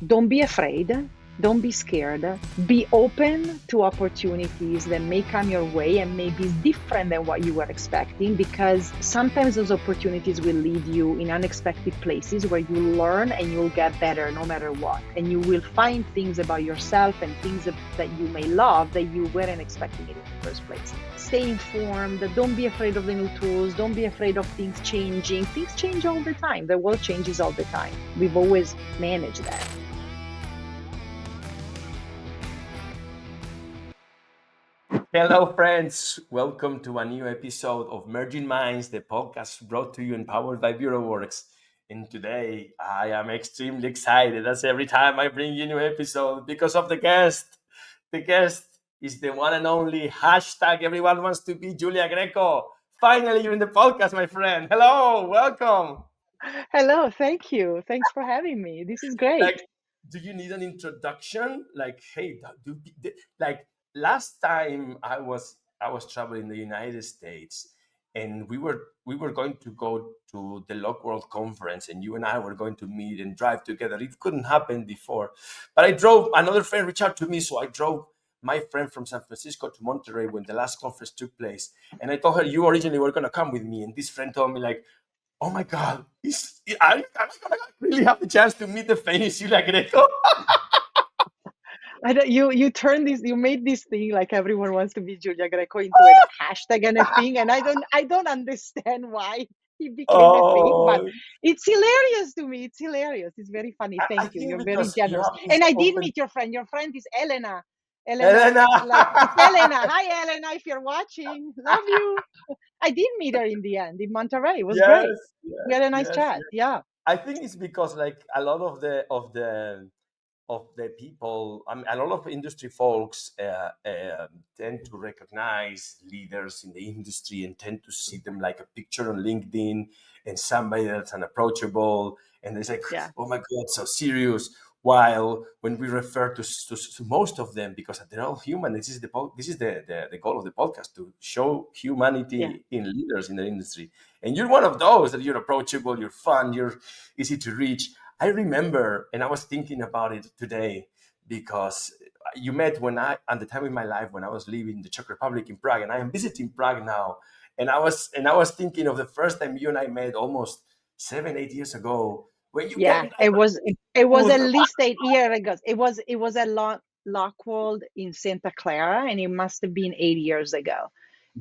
don't be afraid. Don't be scared. Be open to opportunities that may come your way and may be different than what you were expecting, because sometimes those opportunities will lead you in unexpected places where you learn and you'll get better no matter what. And you will find things about yourself and things that you may love that you weren't expecting in the first place. Stay informed. Don't be afraid of the new tools. Don't be afraid of things changing. Things change all the time. The world changes all the time. We've always managed that. Hello, friends. Welcome to a new episode of Merging Minds, the podcast brought to you and powered by BureauWorks. And today, I am extremely excited, as every time I bring you a new episode, because of the guest. The guest is the one and only hashtag everyone wants to be Giulia Greco. Finally, you're in the podcast, my friend. Hello, welcome. Hello, thank you. Thanks for having me. This is great. Like, do you need an introduction? Like, hey, like last time I was traveling the United States, and we were going to go to the Lock World conference, and you and I were going to meet and drive together. It couldn't happen before, but I drove. Another friend reached out to me, so I drove my friend from San Francisco to Monterrey when the last conference took place, and I told her you originally were going to come with me, and this friend told me like, oh my God, am I gonna really have the chance to meet the famous Giulia Greco? I don't, you made this thing like everyone wants to be Giulia Greco into a hashtag and a thing, and I don't understand why it became a thing, but Oh, it's hilarious to me. It's hilarious. It's very funny. I Thank you. think You're very because you generous. have this And I did open, meet your friend. Your friend is Elena. Elena, Elena. it's Elena. Hi, Elena. If you're watching, love you. I did meet her in the end in Monterrey. It was Yes, great. We yes, had a nice yes, chat. yes. Yeah. I think it's because like a lot of the people, I mean, a lot of industry folks tend to recognize leaders in the industry and tend to see them like a picture on LinkedIn and somebody that's unapproachable, and they say, Yeah. "Oh my God, so serious." While when we refer to most of them, because they're all human, this is the goal of the podcast, to show Yeah. humanity in leaders in the industry. And you're one of those, that you're approachable, you're fun, you're easy to reach. I remember, and I was thinking about it today, because you met when at the time in my life when I was living the Czech Republic in Prague, and I am visiting Prague now. And I was thinking of the first time you and I met almost 7, 8 years ago, when you came Yeah, in it like was a it was booth. at least 8 years ago. It was at Lockwold in Santa Clara, and it must have been 8 years ago.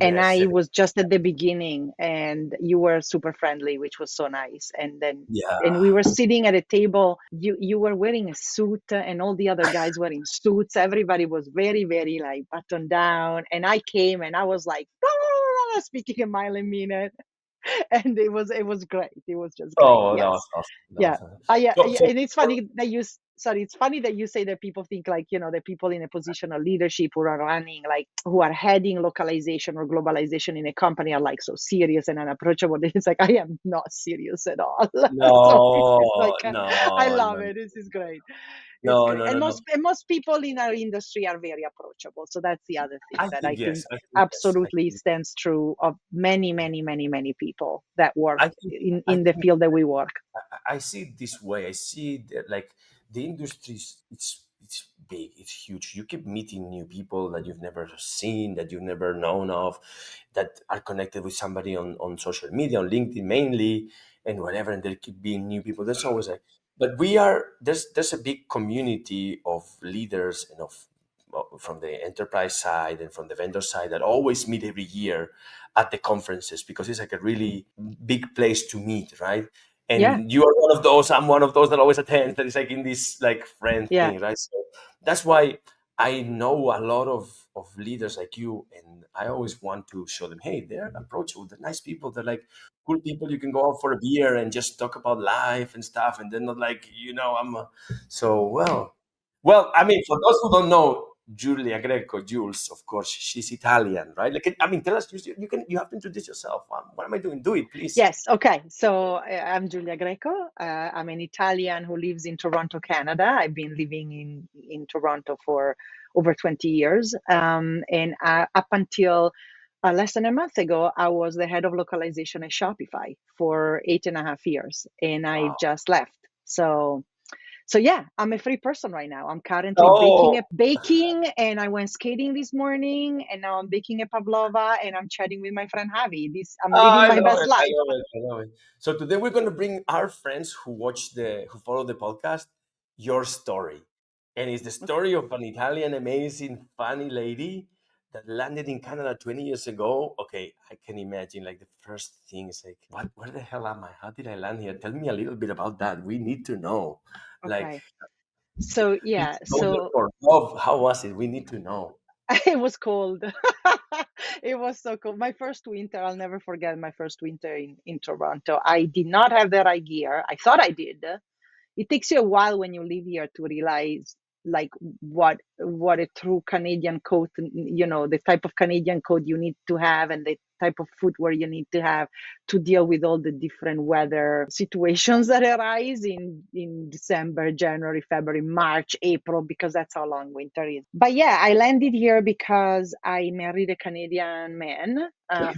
And Yes, I was just at the beginning, and you were super friendly, which was so nice. And yeah. we were sitting at a table. You were wearing a suit, and all the other guys were in suits. Everybody was very, very like buttoned down. And I came, and I was like speaking a mile a minute, and it was great. It was just great. Oh, that was Yes. awesome. That Yeah. was awesome. Yeah, So, yeah, so and it's funny that sorry, it's funny that you say that people think like, the people in a position of leadership who are running, like who are heading localization or globalization in a company are like so serious and unapproachable. It's like, I am not serious at all. So this no, is like, I no, love no, it. This is great. It's no, great. no, And no, no. most people in our industry are very approachable. So that's the other thing I that think I think yes. I think yes. I absolutely think. stands true of many, many, many, many people that work I think. I in the think. field that we work. I see it this way. I see that like the industry's it's big, it's huge. You keep meeting new people that you've never seen, that you've never known of, that are connected with somebody on social media, on LinkedIn mainly, and whatever, and there keep being new people. There's always like, but there's a big community of leaders and of from the enterprise side and from the vendor side that always meet every year at the conferences, because it's like a really big place to meet, right? Yeah. And you are one of those, I'm one of those that always attends, that is like in this like friend Yeah. thing, right? So that's why I know a lot of leaders like you, and I always want to show them, hey, they're approachable, they're nice people, they're like cool people. You can go out for a beer and just talk about life and stuff, and they're not like, so well, I mean, for those who don't know, Giulia Greco, Jules, of course, she's Italian, right? Like, I mean, tell us, you have to introduce yourself. What am I doing? Do it, please. Yes. Okay. So I'm Giulia Greco. I'm an Italian who lives in Toronto, Canada. I've been living in Toronto for over 20 years. And up until less than a month ago, I was the head of localization at Shopify for 8.5 years, and I Wow. just left. So yeah, I'm a free person right now. I'm currently Oh, baking, and I went skating this morning, and now I'm baking a pavlova, and I'm chatting with my friend Javi. I'm living I my love best it. I life. love it. I love it. So today we're going to bring our friends who follow the podcast, your story. And it's the Okay. story of an Italian, amazing, funny lady that landed in Canada 20 years ago. Okay, I can imagine like the first thing is like, what, where the hell am I? How did I land here? Tell me a little bit about that. We need to know. Like, Okay. So let's yeah, go there so for love. How was it? We need to know. it was cold. It was so cold. My first winter, I'll never forget my first winter in Toronto. I did not have the right gear. I thought I did. It takes you a while when you live here to realize like what a true Canadian coat, the type of Canadian coat you need to have and the type of footwear you need to have to deal with all the different weather situations that arise in December, January, February, March, April, because that's how long winter is. But yeah, I landed here because I married a Canadian man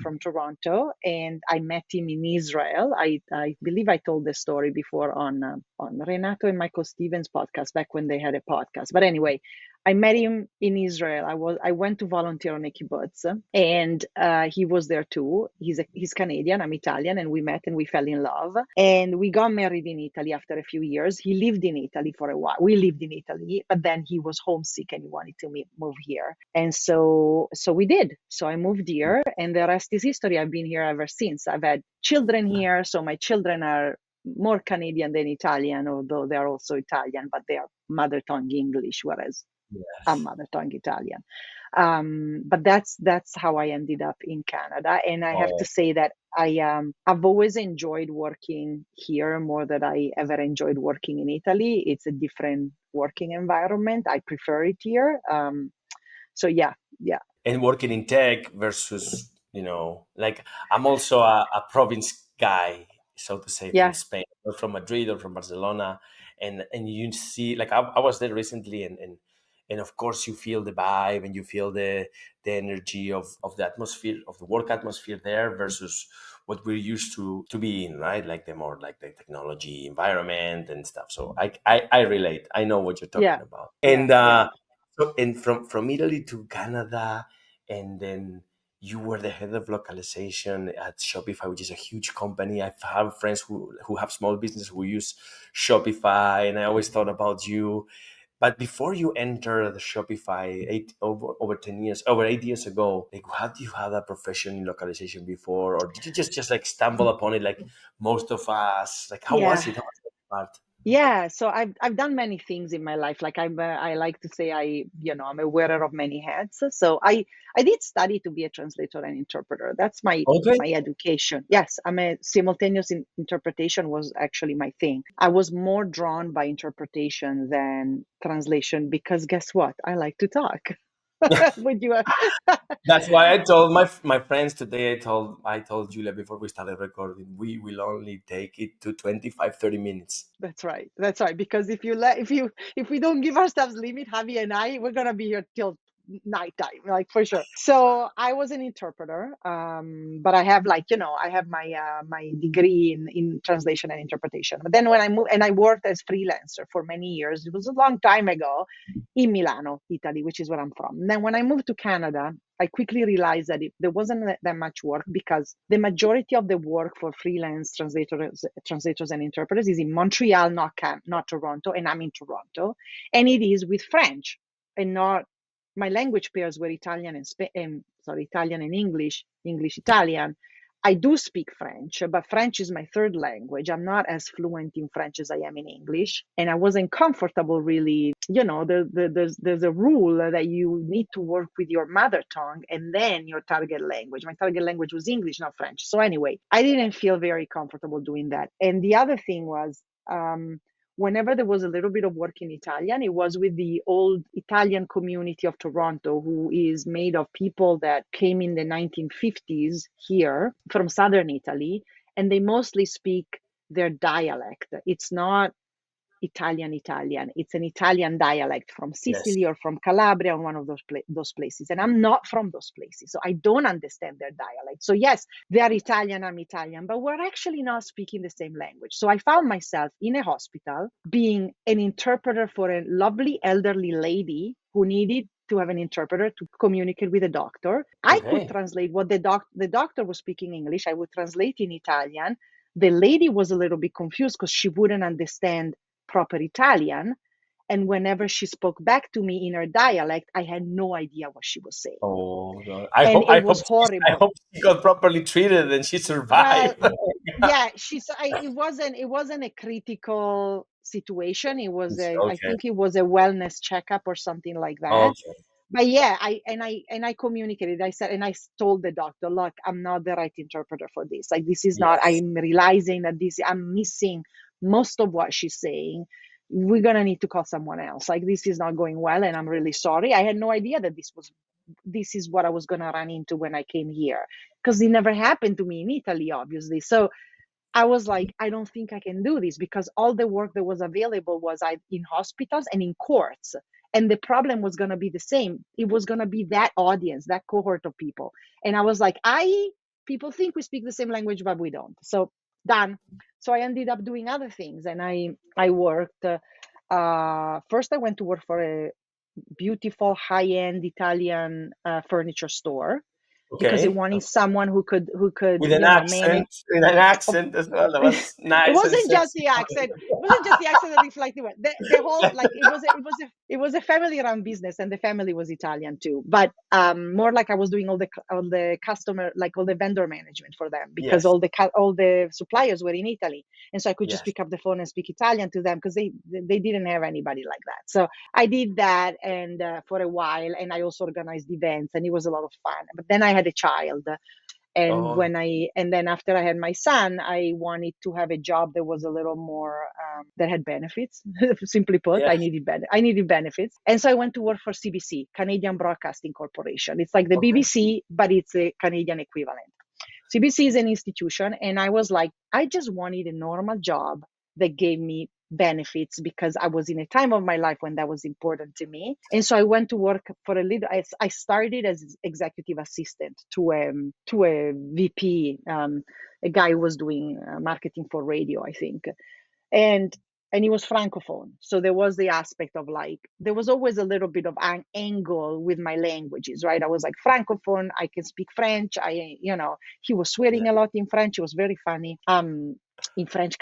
from Toronto, and I met him in Israel. I believe I told the story before on Renato and Michael Stevens' podcast back when they had a podcast. But anyway, I met him in Israel. I went to volunteer on a kibbutz, and he was there too. He's Canadian. I'm Italian, and we met and we fell in love, and we got married in Italy after a few years. He lived in Italy for a while. We lived in Italy, but then he was homesick and he wanted to move here, and so we did. So I moved here, and the rest is history. I've been here ever since. I've had children here, so my children are more Canadian than Italian, although they're also Italian, but they are mother tongue English, whereas I'm Yes. mother tongue Italian. But that's how I ended up in Canada, and I have to Oh, say that I've always enjoyed working here more than I ever enjoyed working in Italy. It's a different working environment. I prefer it here. So yeah, yeah, and working in tech versus, like I'm also a province guy, so to say, from yeah, Spain or from Madrid or from Barcelona. And you see, like I was there recently, and of course you feel the vibe and you feel the energy of the atmosphere, of the work atmosphere there versus what we're used to be in, right? Like the more like the technology environment and stuff. So I relate. I know what you're yeah, talking about. yeah, And yeah. so, and from Italy to Canada, and then you were the head of localization at Shopify, which is a huge company. I have friends who have small business who use Shopify, and I always thought about you. But before you enter the Shopify over 10 years, over 8 years ago, like had you had a profession in localization before, or did you just like stumble upon it like most of us? Like how was Yeah. it? How was that part? Yeah, so I've done many things in my life. Like I like to say I'm a wearer of many hats. So I did study to be a translator and interpreter. That's Okay. my education. Yes, I'm a simultaneous interpretation was actually my thing. I was more drawn by interpretation than translation because guess what? I like to talk. Would you? That's why I told my friends today. I told Julia before we started recording. We will only take it to 25, 30 minutes. That's right. That's right. Because if we don't give ourselves limit, Javi and I, we're gonna be here till nighttime, like for sure. So I was an interpreter, but I have I have my degree in translation and interpretation. But then when I moved and I worked as freelancer for many years, it was a long time ago in Milano, Italy, which is where I'm from. And then when I moved to Canada, I quickly realized that there wasn't that much work because the majority of the work for freelance translators and interpreters is in Montreal, not Toronto, and I'm in Toronto, and it is with French and not my language pairs were Italian Italian and English, English Italian. I do speak French, but French is my third language. I'm not as fluent in French as I am in English, and I wasn't comfortable really. There's a rule that you need to work with your mother tongue and then your target language. My target language was English, not French. So anyway, I didn't feel very comfortable doing that. And the other thing was, whenever there was a little bit of work in Italian, it was with the old Italian community of Toronto, who is made of people that came in the 1950s here from southern Italy, and they mostly speak their dialect. It's not Italian. It's an Italian dialect from Yes. Sicily or from Calabria, or one of those places. And I'm not from those places, so I don't understand their dialect. So yes, they are Italian, I'm Italian, but we're actually not speaking the same language. So I found myself in a hospital being an interpreter for a lovely elderly lady who needed to have an interpreter to communicate with a doctor. I could Okay. translate what the doctor was speaking English. I would translate in Italian. The lady was a little bit confused because she wouldn't understand proper Italian. And whenever she spoke back to me in her dialect, I had no idea what she was saying. Oh God. And I it hope was horrible. she got properly treated and she Well, survived. yeah, it wasn't a critical situation. I Okay. think it was a wellness checkup or something like that. Okay. But yeah, I communicated. I said, and I told the doctor, look, I'm not the right interpreter for this. Like, this is not, Yes. I'm realizing that I'm missing most of what she's saying. We're gonna need to call someone else. Like, this is not going well, and I'm really sorry. I had no idea that this is what I was gonna run into when I came here, because it never happened to me in Italy, obviously. So I was like, I don't think I can do this, because all the work that was available was in hospitals and in courts. And the problem was going to be the same. It was going to be that audience, that cohort of people. And I was like, people think we speak the same language, but we don't. So done. So I ended up doing other things. And I worked, first I went to work for a beautiful high-end Italian furniture store, because they Okay. wanted someone who could, With an manage. accent, as well. That was It nice and wasn't just sexy. the accent. It wasn't just the accent that reflected the whole, like, it was a family run business, and the family was Italian too. But more like I was doing all the customer, like all the vendor management for them, because Yes. all the suppliers were in Italy, and so I could just Yes. pick up the phone and speak Italian to them, because they didn't have anybody like that. So I did that, and for a while, and I also organized events, and it was a lot of fun. But then I had a child, and Oh, then after I had my son, I wanted to have a job that was a little more, that had benefits. Simply put, yes. I needed benefits, and so I went to work for CBC, Canadian Broadcasting Corporation. It's like the Okay. BBC, but it's a Canadian equivalent. CBC is an institution, and I was like, I just wanted a normal job that gave me benefits, because I was in a time of my life when that was important to me. And so I went to work for a little. I started as executive assistant to a VP, a guy who was doing marketing for radio, I think, and he was francophone, so there was the aspect of, like, there was always a little bit of an angle with my languages, right? I was like francophone, I can speak French. He was Yeah. swearing a lot in French. It was very funny, in French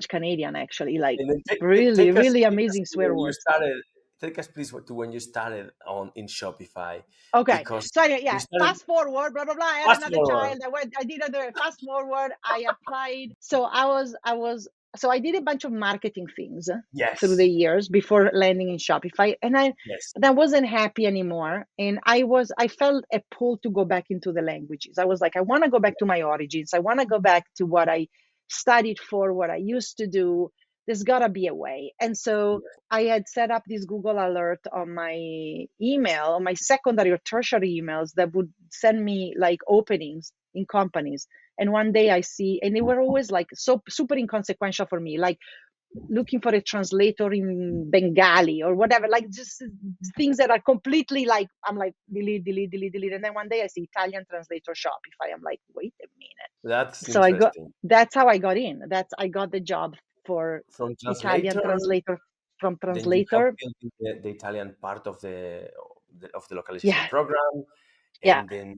Canadian, actually, like, And then really really take us amazing to swear when you words. started. Take us please to when you started on in Shopify, Okay, because so anyway, you yeah, started fast forward, blah blah blah. I had fast another forward. child. I did other fast forward. I applied. So I did a bunch of marketing things through the Yes. years before landing in Shopify, and Yes. I wasn't happy anymore. And I felt a pull to go back into the languages. I was like, I want to go back to my origins. I want to go back to what I studied for, what I used to do. There's gotta be a way. And so Yes. I had set up this Google alert on my email, on my secondary or tertiary emails, that would send me like openings in companies. And one day I see, and they were always like so super inconsequential for me, like looking for a translator in Bengali or whatever, like just things that are completely like, I'm like, delete, delete, delete, delete. And then one day I see Italian translator Shopify. I'm like, wait a minute. That's So interesting. that's how I got in. I got the job for From Italian translator, translator, from then you help translator. building the Italian part of the localization Yeah, program, yeah, and then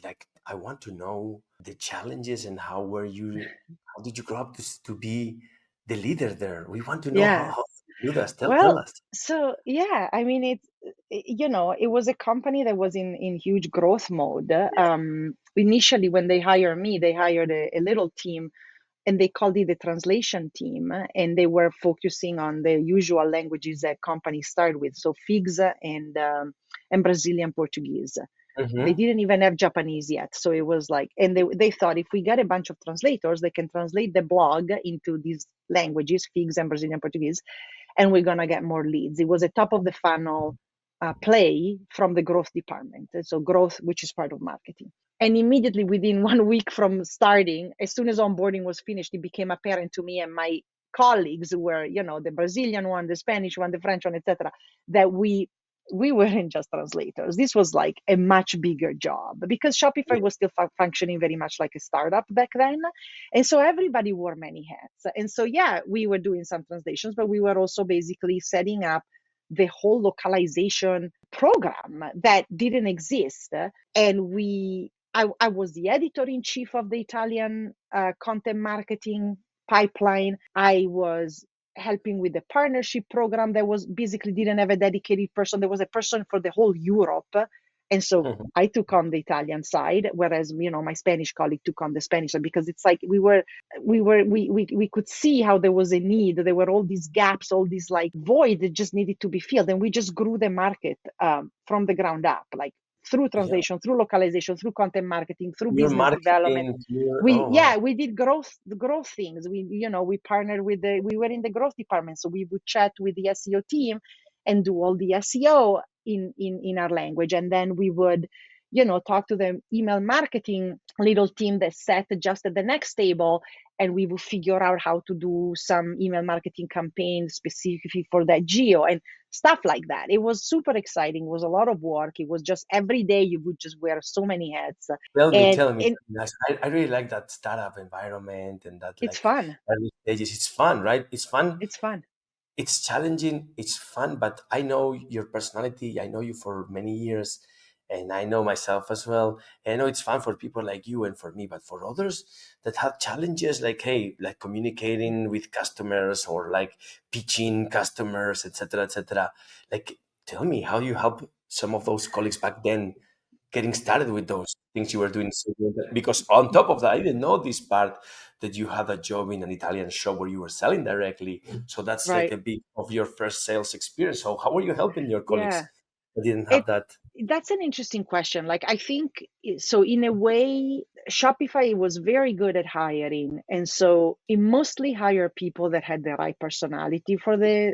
like I want to know the challenges and how did you grow up to be the leader there? We want to know yeah. how you do this. Tell Well, us. so yeah, I mean, it was a company that was in huge growth mode. Yes. Initially, when they hired me, they hired a little team, and they called it the translation team, and they were focusing on the usual languages that companies start with, so FIGS and Brazilian Portuguese. They Mm-hmm. didn't even have Japanese yet, so it was like, and they thought, if we get a bunch of translators, they can translate the blog into these languages, FIGS and Brazilian Portuguese, and we're gonna get more leads. It was a top of the funnel play from the growth department, so growth, which is part of marketing. And immediately within 1 week from starting, as soon as onboarding was finished, it became apparent to me and my colleagues were, the Brazilian one, the Spanish one, the French one, etc., that we weren't just translators. This was like a much bigger job because Shopify was still functioning very much like a startup back then. And so everybody wore many hats. And so, yeah, we were doing some translations, but we were also basically setting up the whole localization program that didn't exist. And I was the editor in chief of the Italian content marketing pipeline. I was helping with the partnership program that was basically didn't have a dedicated person. There was a person for the whole Europe. And so Mhm. I took on the Italian side, whereas, my Spanish colleague took on the Spanish side, because it's like we could see how there was a need. There were all these gaps, all these like void that just needed to be filled. And we just grew the market from the ground up, like through Yeah. translation, through localization, through content marketing, through Your business development. marketing, your we oh wow. yeah we did growth things. We partnered with we were in the growth department, so we would chat with the SEO team and do all the SEO in our language, and then we would talk to the email marketing little team that sat just at the next table, and we would figure out how to do some email marketing campaign specifically for that geo and stuff like that. It was super exciting. It was a lot of work. It was just every day you would just wear so many hats. and Tell me. and Nice. I really like that startup environment and that it's like fun. early stages. It's fun, right? It's fun. It's fun. It's challenging, it's fun, but I know your personality. I know you for many years, and I know myself as well. And I know it's fun for people like you and for me, but for others that have challenges like, hey, like communicating with customers or like pitching customers, etc., etc. Like, tell me how you help some of those colleagues back then getting started with those things you were doing. Because on top of that, I didn't know this part that you had a job in an Italian shop where you were selling directly. So that's like Right. a big of your first sales experience. So how are you helping your Yeah. colleagues that didn't have It that? that's an interesting question. Like, I think so in a way Shopify was very good at hiring, and so it mostly hired people that had the right personality for the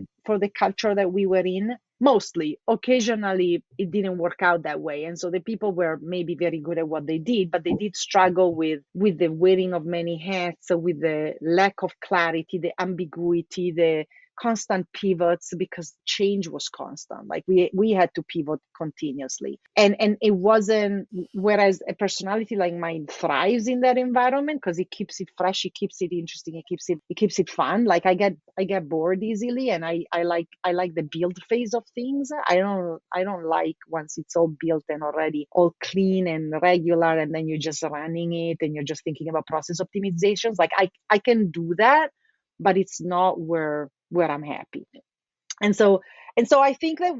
culture that we were in. Mostly. Occasionally it didn't work out that way, and so the people were maybe very good at what they did, but they did struggle with the wearing of many hats, with the lack of clarity, the ambiguity, the constant pivots, because change was constant. Like we had to pivot continuously, and it wasn't. Whereas a personality like mine thrives in that environment because it keeps it fresh, it keeps it interesting, it keeps it fun. Like I get bored easily, and I like the build phase of things. I don't like once it's all built and already all clean and regular, and then you're just running it and you're just thinking about process optimizations. Like I can do that, but it's not where I'm happy. And so I think that,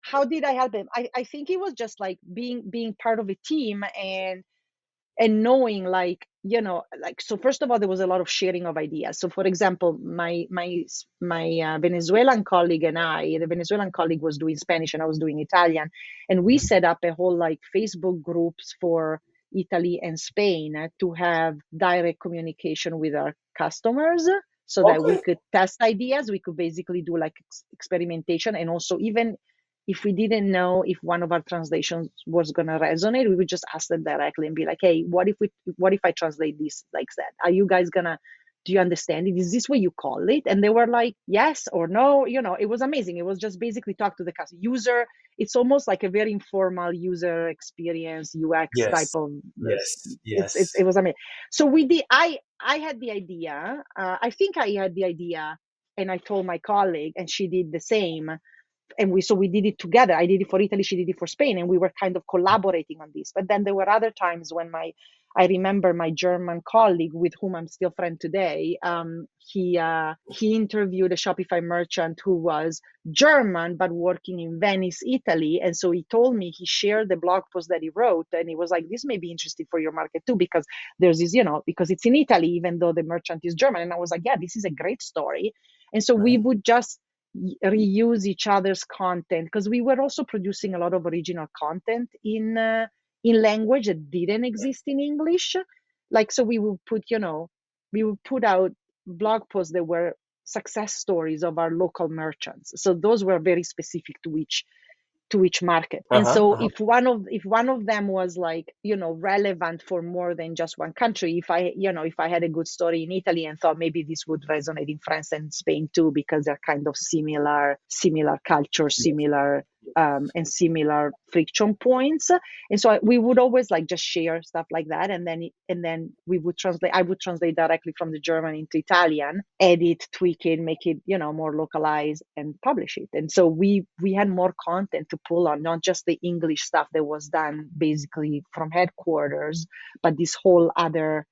how did I help them? I think it was just like being part of a team, and knowing, like, like, so first of all, there was a lot of sharing of ideas. So for example, my Venezuelan colleague and the Venezuelan colleague was doing Spanish and I was doing Italian, and we set up a whole like Facebook groups for Italy and Spain, to have direct communication with our customers, so that we Okay. could test ideas. We could basically do like experimentation, and also, even if we didn't know if one of our translations was going to resonate, we would just ask them directly and be like, hey, what if I translate this like that? Are you guys gonna, do you understand it? Is this what you call it? And they were like, yes or no. It was amazing. It was just basically talk to the customer user. It's almost like a very informal user experience, UX type Yes. of Yes. it Yes. was amazing. So we did, I had the idea, I think I had the idea, and I told my colleague, and she did the same, and we did it together. I did it for Italy, she did it for Spain, and we were kind of collaborating on this. But then there were other times when I remember my German colleague, with whom I'm still friend today. He interviewed a Shopify merchant who was German but working in Venice, Italy, and so he told me, he shared the blog post that he wrote, and he was like, "This may be interesting for your market too, because there's this, because it's in Italy, even though the merchant is German." And I was like, "Yeah, this is a great story." And so we Right. would just reuse each other's content, because we were also producing a lot of original content in language that didn't exist in English. Like, so we would put out blog posts that were success stories of our local merchants. So those were very specific to each market. And so if one of them was like, relevant for more than just one country, if I had a good story in Italy and thought maybe this would resonate in France and Spain too, because they're kind of similar culture, similar and similar friction points. And so we would always like just share stuff like that, and then we would translate. I would translate directly from the German into Italian, edit, tweak it, make it more localized, and publish it. And so we had more content to pull on, not just the English stuff that was done basically from headquarters, but this whole other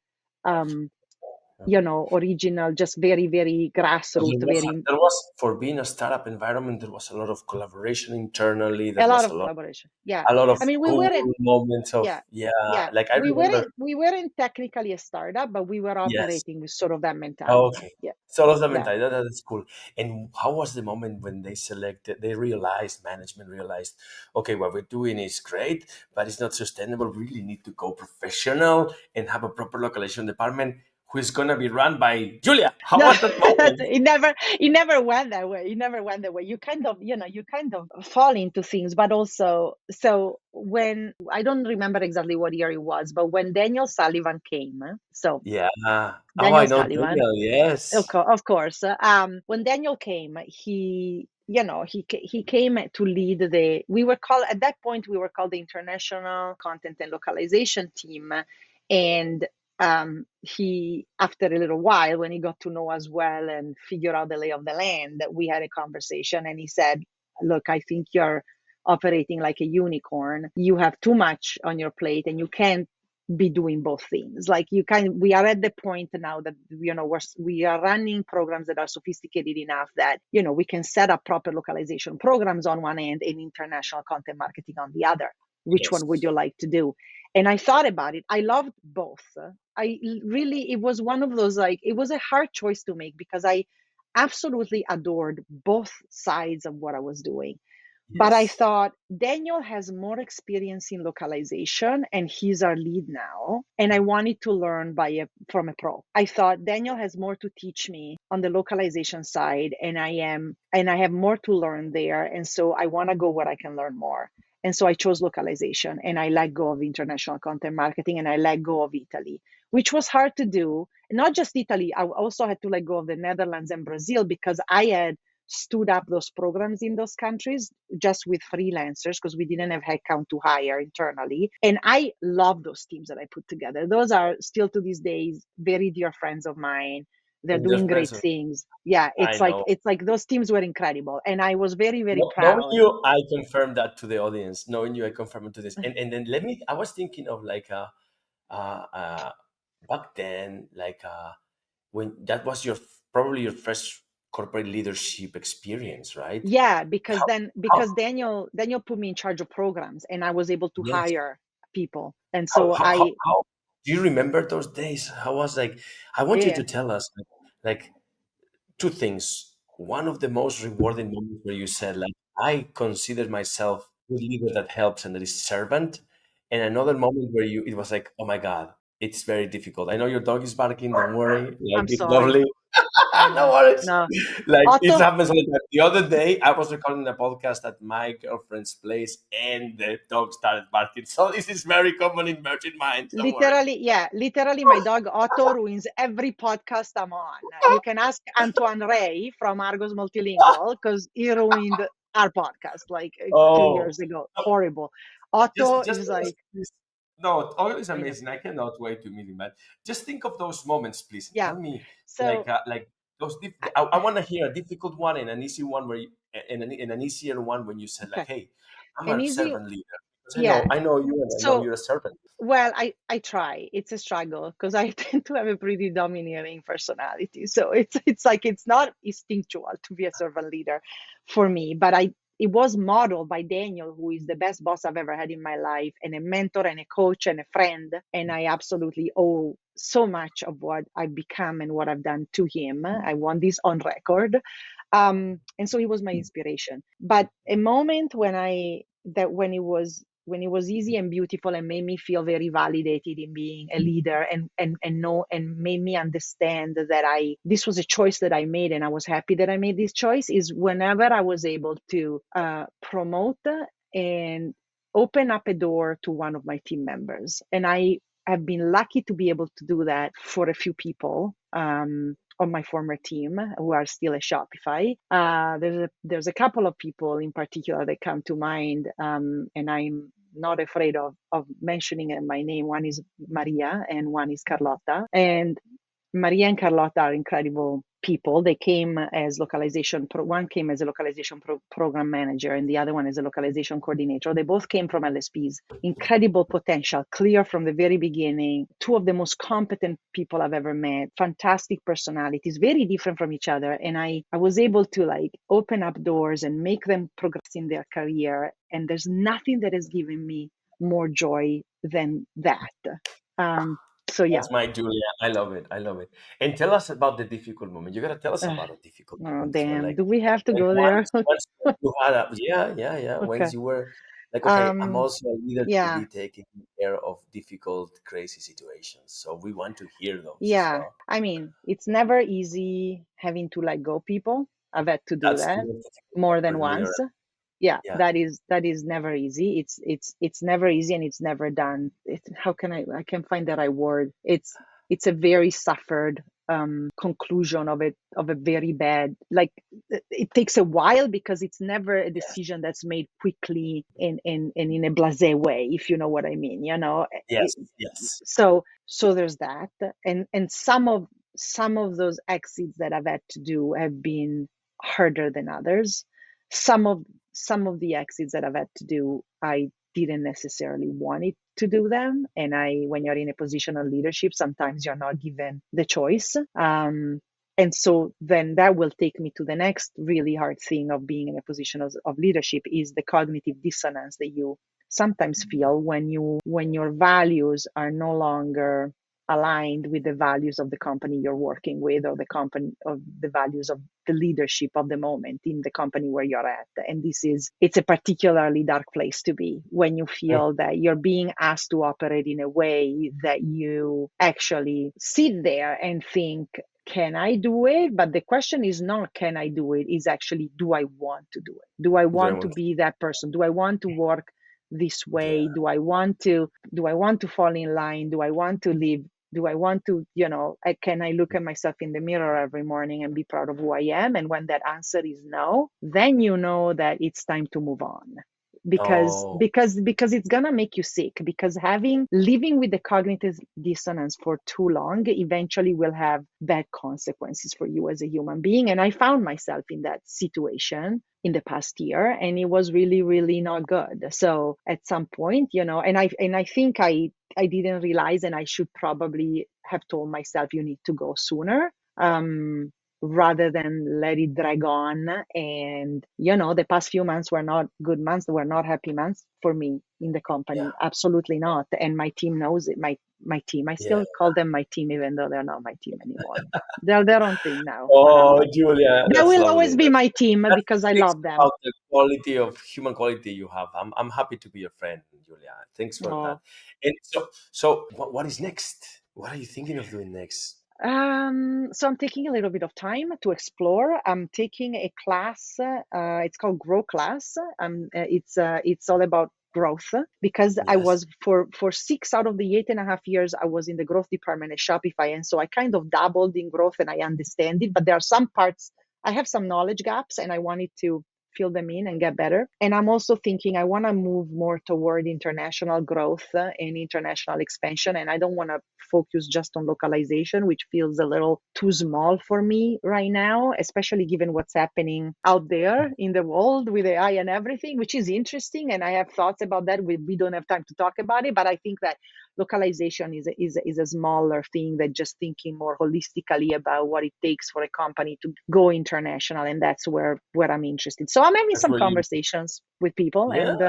original, just very, very grassroots, There was, for being a startup environment, there was a lot of collaboration internally. There a lot was of collaboration. Yeah. a lot of I mean, we cool weren't, moments of, yeah. like I We remember. weren't technically a startup, but we were Yes. operating with sort of that mentality. Okay. Yeah. So of the Yeah. mentality, that is cool. And how was the moment when management realized, okay, what we're doing is great, but it's not sustainable. We really need to go professional and have a proper localization department who is going to be run by Giulia. How No, was that moment? it never went that way. It never went that way. You kind of fall into things, but also, so when, I don't remember exactly what year it was, but when Daniel Sullivan came, so Yeah. Oh, I Daniel know Sullivan, Daniel. Yes. of course, when Daniel came, he came to lead we were called, at that point, we were called the International Content and Localization Team. And he, after a little while, when he got to know us well and figure out the lay of the land, we had a conversation, and he said, look, I think you're operating like a unicorn. You have too much on your plate, and you can't be doing both things. Like, we are at the point now that we are running programs that are sophisticated enough that we can set up proper localization programs on one end and international content marketing on the other. Which Yes. one would you like to do? And I thought about it. I loved both. It was one of those, like, it was a hard choice to make, because I absolutely adored both sides of what I was doing. But I Yes. thought Daniel has more experience in localization, and he's our lead now. And I wanted to learn from a pro. I thought Daniel has more to teach me on the localization side, and I have more to learn there. And so I want to go where I can learn more. And so I chose localization, and I let go of international content marketing, and I let go of Italy, which was hard to do. Not just Italy, I also had to let go of the Netherlands and Brazil, because I had stood up those programs in those countries just with freelancers, because we didn't have headcount to hire internally. And I love those teams that I put together. Those are still, to these days, very dear friends of mine. They're And your doing great friends, things. Yeah, I know. it's like those teams were incredible, and I was very, very Knowing proud. you, I confirm that to the audience. Knowing you, I confirm it to this. And then I was thinking of like uh, uh, back then, like when that was probably your first corporate leadership experience, right? Yeah, How, how, because Daniel put me in charge of programs, and I was able to yes. hire people. And so How do you remember those days? How was like? I want you yeah, to tell us like two things. One of the most rewarding moments where you said, like, I consider myself a leader that helps and that is servant. And another moment where it was like, oh my God, it's very difficult. I know your dog is barking, don't worry. Like, I'm it's sorry. lovely. I No know. worries. No. Like, it Otto, happens like that. The other day, I was recording a podcast at my girlfriend's place and the dog started barking. So this is very common in Virgin Minds. Don't worry. literally, my dog Otto ruins every podcast I'm on. You can ask Antoine Ray from Argos Multilingual, because he ruined our podcast like 2 years Oh, ago. so Horrible. Otto just is tell us, like, please. No, all is I know. amazing. I cannot wait to meet him. But just think of those moments, please, and Yeah. tell me, So, like those. I- I want to hear a difficult one and an easy one and an easier one when you said like, okay. "Hey, I'm An a easy, servant leader," because yeah. I know you, and I know So, you're a servant. well, I try. It's a struggle, because I tend to have a pretty domineering personality. So it's like, it's not instinctual to be a servant leader for me, but it was modeled by Daniel, who is the best boss I've ever had in my life, and a mentor and a coach and a friend. And I absolutely owe so much of what I've become and what I've done to him. I want this on record. And so he was my inspiration. But a moment when it was easy and beautiful, and made me feel very validated in being a leader, and know, and made me understand that this was a choice that I made, and I was happy that I made this choice, is whenever I was able to promote and open up a door to one of my team members. And I have been lucky to be able to do that for a few people on my former team who are still at Shopify. There's a couple of people in particular that come to mind, and I'm not afraid of mentioning my name. One is Maria and one is Carlotta. And Maria and Carlotta are incredible people. They came as one came as a localization program manager and the other one as a localization coordinator. They both came from LSPs. Incredible potential, clear from the very beginning. Two of the most competent people I've ever met. Fantastic personalities, very different from each other. And I was able to like open up doors and make them progress in their career. And there's nothing that has given me more joy than that. So yeah. That's my Giulia. I love it. I love it. And tell us about the difficult moment. You gotta tell us about a difficult Oh, moment. So damn. like Do we have to when go there? once you had a yeah. Okay. Once you were like, okay, I'm Um, also a leader to yeah. be taking care of difficult, crazy situations. So we want to hear those as Yeah. well. I mean, it's never easy having to let go people. I've had to do That's the that most difficult more part than for me. once. Yeah, Yeah. that is never easy. It's never easy and it's never done. How can I can find the right word. It's a very suffered conclusion of a very bad, like it takes a while because it's never a Yes. decision that's made quickly and in a blasé way, if you know what I mean, Yes. Yes. so there's that. And some of those exits that I've had to do have been harder than others. Some of the exits that I've had to do, I didn't necessarily want it to do them. And when you're in a position of leadership, sometimes you're not given the choice. And so then that will take me to the next really hard thing of being in a position of leadership is the cognitive dissonance that you sometimes feel when your values are no longer aligned with the values of the company you're working with, or the values of the leadership of the moment in the company where you're at. And it's a particularly dark place to be when you Mm. feel that you're being asked to operate in a way that you actually sit there and think, can I do it? But the question is not, can I do it? Is actually, do I want to do it? Do I Do I want to want be that person? Do I want to work this Yeah. way? Do I want to fall in line? Do I want to live? Do I want to, can I look at myself in the mirror every morning and be proud of who I am? And when that answer is no, then you know that it's time to move on. Because Oh, because because it's gonna make you sick. Because living with the cognitive dissonance for too long eventually will have bad consequences for you as a human being. And I found myself in that situation in the past year, and it was really, really not good. So at some point, and I think I didn't realize, and I should probably have told myself, you need to go sooner. Rather than let it drag on. And the past few months were not good months, they were not happy months for me in the yeah. company, absolutely not. And my team knows it. My team, I Yeah. still call them my team even though they're not my team anymore. They're their own thing now, but Oh, Giulia, they that's will lovely. always be my team That because I speaks love them. about the quality of human quality you have. I'm happy to be your friend, Giulia. Thanks for that. Oh. And so what is next? What are you thinking of doing next? So I'm taking a little bit of time to explore. I'm taking a class. It's called Grow Class. It's all about growth, because I Yes. was for 6 out of the 8.5 years I was in the growth department at Shopify, and so I kind of dabbled in growth and I understand it. But there are some parts I have some knowledge gaps, and I wanted to fill them in and get better. And I'm also thinking I want to move more toward international growth and international expansion. And I don't want to focus just on localization, which feels a little too small for me right now, especially given what's happening out there in the world with AI and everything, which is interesting. And I have thoughts about that. We don't have time to talk about it, but I think that localization is a smaller thing than just thinking more holistically about what it takes for a company to go international. And that's where I'm interested. So I'm having That's some where you conversations with people, Yeah. and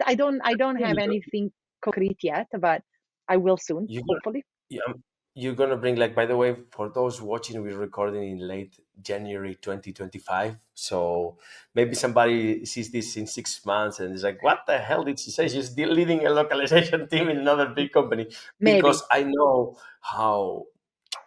I don't have anything concrete yet, but I will soon, You hopefully. Yeah, you're gonna bring, like, by the way, for those watching, we're recording in late January 2025. So maybe somebody sees this in 6 months and is like, "What the hell did she say? She's leading a localization team in another big company." Because Maybe. I know how,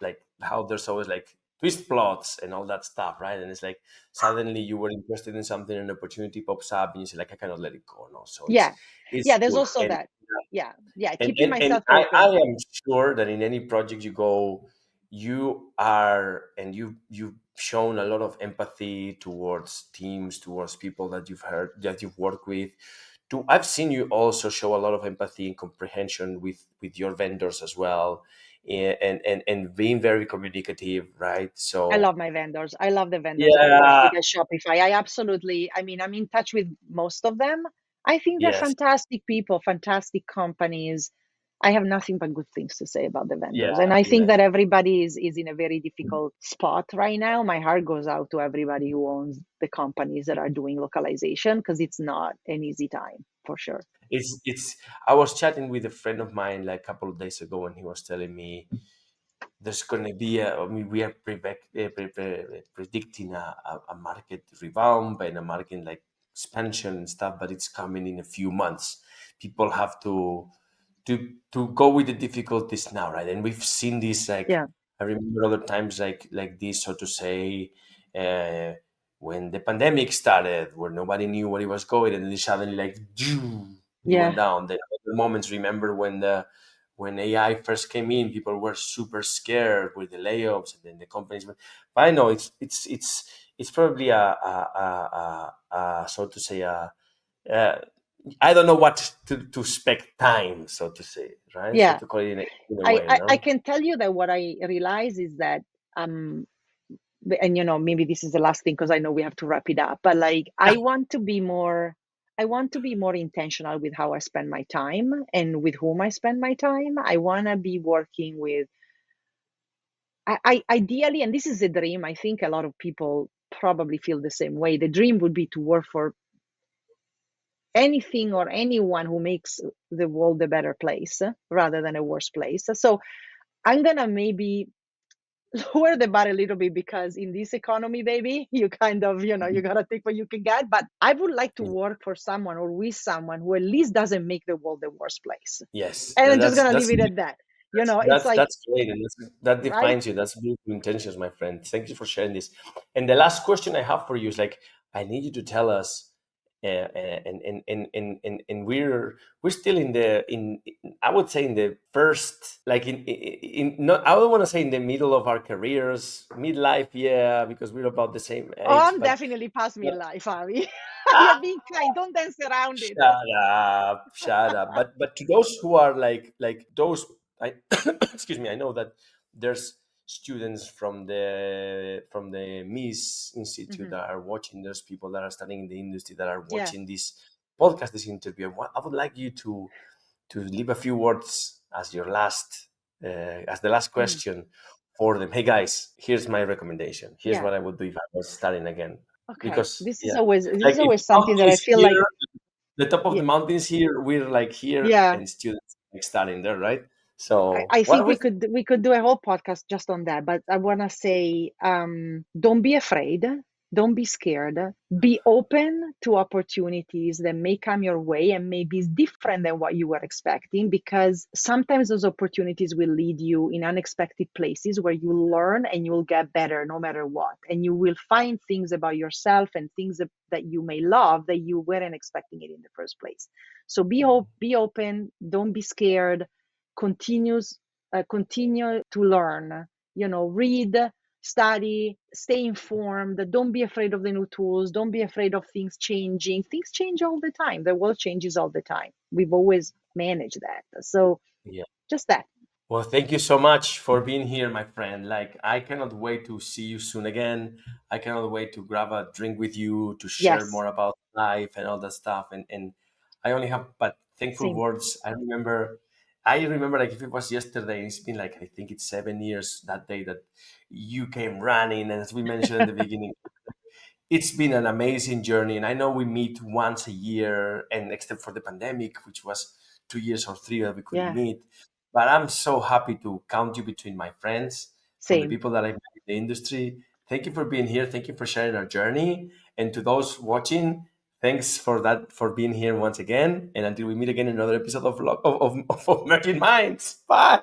like, how there's always like twist plots and all that stuff, right? And it's like suddenly you were interested in something, an opportunity pops up, and you say like, I cannot let it go. No, so Yeah. it's Yeah, there's good. also that. Yeah. Yeah, And keeping and myself I open. am sure that in any project you go, you are, and you've shown a lot of empathy towards teams, towards people that you've heard, that you've worked with. I've seen you also show a lot of empathy and comprehension with your vendors as well, and being very communicative, right? I So love my vendors. I love the vendors I work yeah, with at Shopify. I mean, I'm in touch with most of them. I think they're yes, fantastic people, fantastic companies. I have nothing but good things to say about the yeah, vendors. And I think yeah. that everybody is in a very difficult spot right now. My heart goes out to everybody who owns the companies that are doing localization, because it's not an easy time for sure. It's. I was chatting with a friend of mine like a couple of days ago, and he was telling me there's going to be I mean, we are predicting a market rebound and a market like expansion and stuff, but it's coming in a few months. People have to go with the difficulties now, right? And we've seen this like Yeah. I remember other times like this, so to say, uh, when the pandemic started, where nobody knew where it was going, and then suddenly like it went Yeah. down. The moments, remember when AI first came in, people were super scared with the layoffs, and then the companies. But I know it's probably a so to say uh, I don't know what to expect time, so to say, right? So Yeah. to call it in a way, I no? can tell you that what I realize is that um and maybe this is the last thing because I know we have to wrap it up, but like I want to be more intentional with how I spend my time and with whom I spend my time. I want to be working with I ideally, and this is a dream, I think a lot of people probably feel the same way. The dream would be to work for anything or anyone who makes the world a better place rather than a worse place. So I'm gonna maybe lower the bar a little bit, because in this economy, baby, you kind of, you gotta take what you can get. But I would like to work for someone or with someone who at least doesn't make the world a worse place. Yes, And I'm just that's gonna leave it at that. It's like, that's great, and that right? defines you. That's beautiful intentions, my friend. Thank you for sharing this. And the last question I have for you is like, I need you to tell us, and we're still in I would say in the first, like in not I don't want to say in the middle of our careers, midlife, yeah, because we're about the same Oh, age, I'm but. definitely past midlife, Avi. You're being kind. Don't dance around it. Shut up, shut up. But to those who are like those, I excuse me. I know that there's students from the Miss Institute Hmm. that are watching. There's people that are studying in the industry that are Yeah. watching this podcast, this interview. I would like you to leave a few words as your last, as the last Mm. question for them. Hey guys, here's my recommendation. Here's Yeah. what I would do if I was starting again. Okay. Because This like is if always the something mountain that I is feel like, here, the top of yeah, the mountains here, we're like here, yeah. and students like starting there, right? I, So I what think are we? we could do a whole podcast just on that, but I want to say, don't be afraid, don't be scared, be open to opportunities that may come your way and maybe is different than what you were expecting, because sometimes those opportunities will lead you in unexpected places where you learn and you'll get better no matter what, and you will find things about yourself and things that you may love that you weren't expecting it in the first place. So be open, don't be scared, continues continue to learn, read, study, stay informed, don't be afraid of the new tools, don't be afraid of things change all the time, the world changes all the time, we've always managed that, so Yeah. just that. Well, thank you so much for being here, my friend. Like, I cannot wait to see you soon again. I cannot wait to grab a drink with you to share Yes, more about life and all that stuff. And I only have but thankful same. words. I remember like if it was yesterday, it's been like I think it's 7 years that day that you came running, and as we mentioned in the beginning, it's been an amazing journey, and I know we meet once a year, and except for the pandemic, which was 2 years or three that we couldn't Yeah, meet. But I'm so happy to count you between my friends, from the same. people that I've met in the industry. Thank you for being here. Thank you for sharing our journey. And to those watching, thanks for that, for being here once again. And until we meet again in another episode of Merging Minds. Bye.